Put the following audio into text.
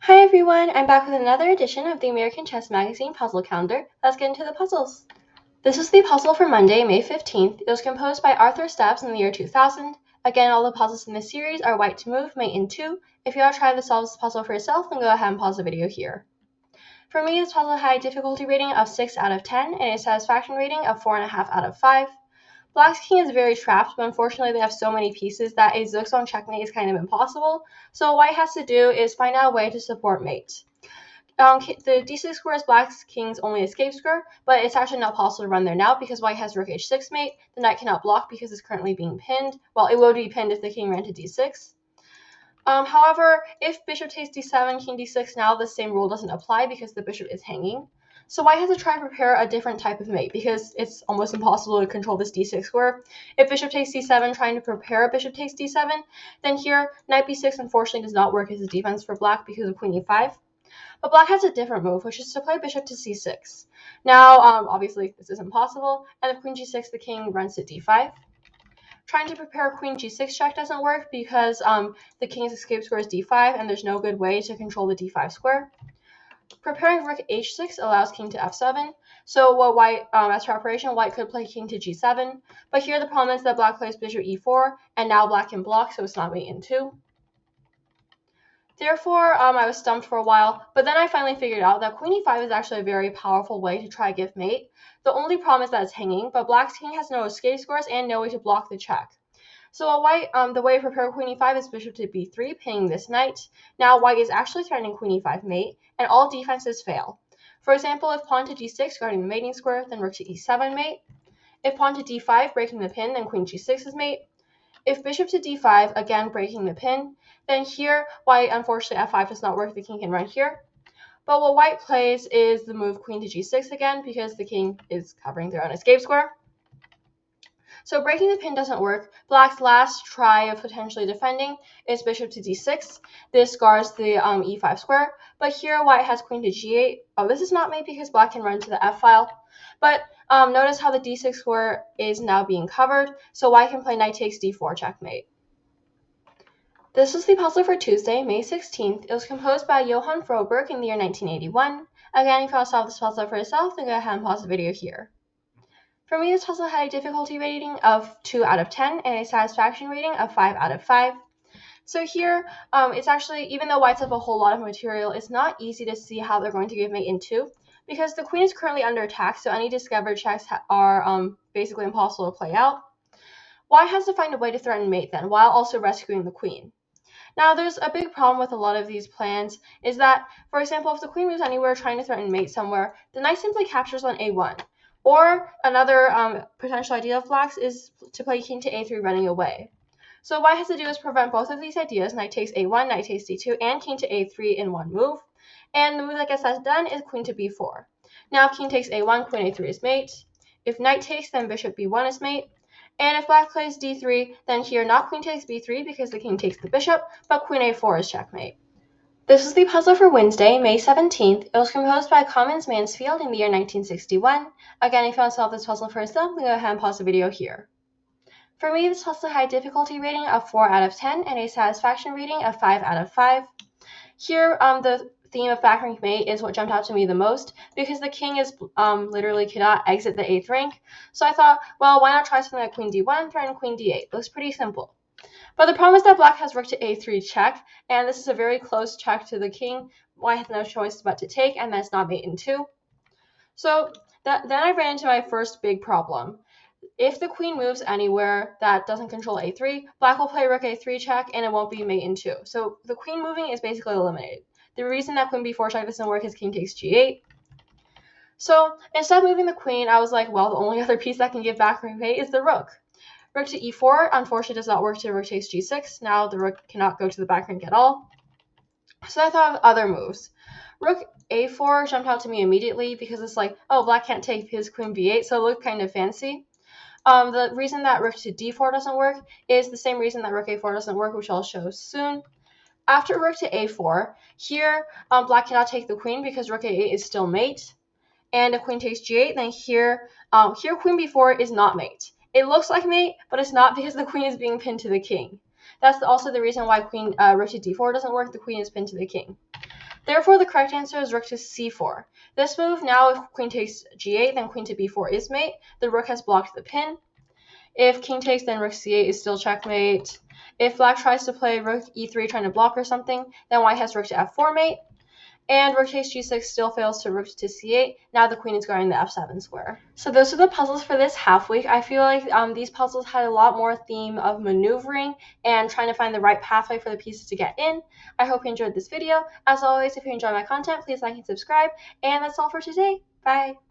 Hi everyone, I'm back with another edition of the American Chess Magazine Puzzle Calendar. Let's get into the puzzles. This is the puzzle for Monday, May 15th. It was composed by Arthur Stubbs in the year 2000. Again, all the puzzles in this series are white to move, mate in 2. If you want to try to solve this puzzle for yourself, then go ahead and pause the video here. For me, this puzzle had a difficulty rating of 6 out of 10 and a satisfaction rating of 4.5 out of 5. Black's king is very trapped, but unfortunately they have so many pieces that a Zook's on checkmate is kind of impossible. So what white has to do is find out a way to support mate. The d6 square is Black's king's only escape square, but it's actually not possible to run there now because white has rook h6 mate. The knight cannot block because it's currently being pinned. Well, it would be pinned if the king ran to d6. However, if bishop takes d7, king d6, now the same rule doesn't apply because the bishop is hanging. So white has to try to prepare a different type of mate because it's almost impossible to control this d6 square. If bishop takes d7, trying to prepare a bishop takes d7, then here knight b6 unfortunately does not work as a defense for black because of queen e5. But black has a different move, which is to play bishop to c6. Now, obviously, this isn't possible, and if queen g6, the king runs to d5. Trying to prepare a queen g6 check doesn't work because the king's escape square is d5, and there's no good way to control the d5 square. Preparing rook h6 allows king to f7. So what white, as preparation, white could play king to g7. But here the problem is that black plays bishop e4, and now black can block, so it's not mate in 2. Therefore, I was stumped for a while, but then I finally figured out that queen e5 is actually a very powerful way to try to give mate. The only problem is that it's hanging, but black's king has no escape squares and no way to block the check. So white, the way to prepare queen e5 is bishop to b3, pinning this knight. Now white is actually threatening queen e5 mate, and all defenses fail. For example, if pawn to g6, guarding the mating square, then rook to e7 mate. If pawn to d5, breaking the pin, then queen g6 is mate. If bishop to d5, again breaking the pin, then here white, unfortunately, f5 does not work, the king can run here. But what white plays is the move queen to g6 again, because the king is covering their own escape square. So breaking the pin doesn't work. Black's last try of potentially defending is bishop to d6. This guards the e5 square. But here white has queen to g8. Oh, this is not mate because black can run to the f file. But notice how the d6 square is now being covered. So white can play knight takes d4 checkmate. This was the puzzle for Tuesday, May 16th. It was composed by Johann Froberg in the year 1981. Again, if you want to solve this puzzle for yourself, then go ahead and pause the video here. For me, this puzzle had a difficulty rating of 2 out of 10 and a satisfaction rating of 5 out of 5. So here, it's actually, even though whites have a whole lot of material, it's not easy to see how they're going to give mate in 2 because the queen is currently under attack, so any discovered checks are basically impossible to play out. White has to find a way to threaten mate then, while also rescuing the queen. Now, there's a big problem with a lot of these plans, is that, for example, if the queen moves anywhere trying to threaten mate somewhere, the knight simply captures on a1. Or another potential idea of black's is to play king to a3 running away. So what white has to do is prevent both of these ideas, knight takes a1, knight takes d2, and king to a3 in one move. And the move that gets that done is queen to b4. Now if king takes a1, queen a3 is mate. If knight takes, then bishop b1 is mate. And if black plays d3, then here not queen takes b3 because the king takes the bishop, but queen a4 is checkmate. This is the puzzle for Wednesday, May 17th. It was composed by Commons Mansfield in the year 1961. Again, if you want to solve this puzzle for yourself, then go ahead and pause the video here. For me, this puzzle had a difficulty rating of 4 out of 10 and a satisfaction rating of 5 out of 5. Here, the theme of backrank mate is what jumped out to me the most because the king is literally cannot exit the 8th rank. So I thought, well, why not try something like queen d1, threaten queen d8? It looks pretty simple. But the problem is that black has rook to a3 check, and this is a very close check to the king. White has no choice but to take, and that's not mate in 2. So then I ran into my first big problem. If the queen moves anywhere that doesn't control a3, black will play rook a3 check, and it won't be mate in 2. So the queen moving is basically eliminated. The reason that queen b4 check doesn't work is king takes g8. So instead of moving the queen, I was like, well, the only other piece that can give back mate is the rook. Rook to e4, unfortunately, does not work to rook takes g6. Now the rook cannot go to the back rank at all. So I thought of other moves. Rook a4 jumped out to me immediately because it's like, oh, black can't take his queen b8, so it looked kind of fancy. The reason that rook to d4 doesn't work is the same reason that rook a4 doesn't work, which I'll show soon. After rook to a4, here black cannot take the queen because rook a8 is still mate. And if queen takes g8, then here queen b4 is not mate. It looks like mate, but it's not because the queen is being pinned to the king. That's also the reason why rook to d4 doesn't work. The queen is pinned to the king. Therefore, the correct answer is rook to c4. This move, now if queen takes g8, then queen to b4 is mate. The rook has blocked the pin. If king takes, then rook c8 is still checkmate. If black tries to play rook e3 trying to block or something, then white has rook to f4 mate. And rook takes g6 still fails to rook to c8. Now the queen is guarding the f7 square. So those are the puzzles for this half week. I feel like these puzzles had a lot more theme of maneuvering and trying to find the right pathway for the pieces to get in. I hope you enjoyed this video. As always, if you enjoy my content, please like and subscribe. And that's all for today. Bye!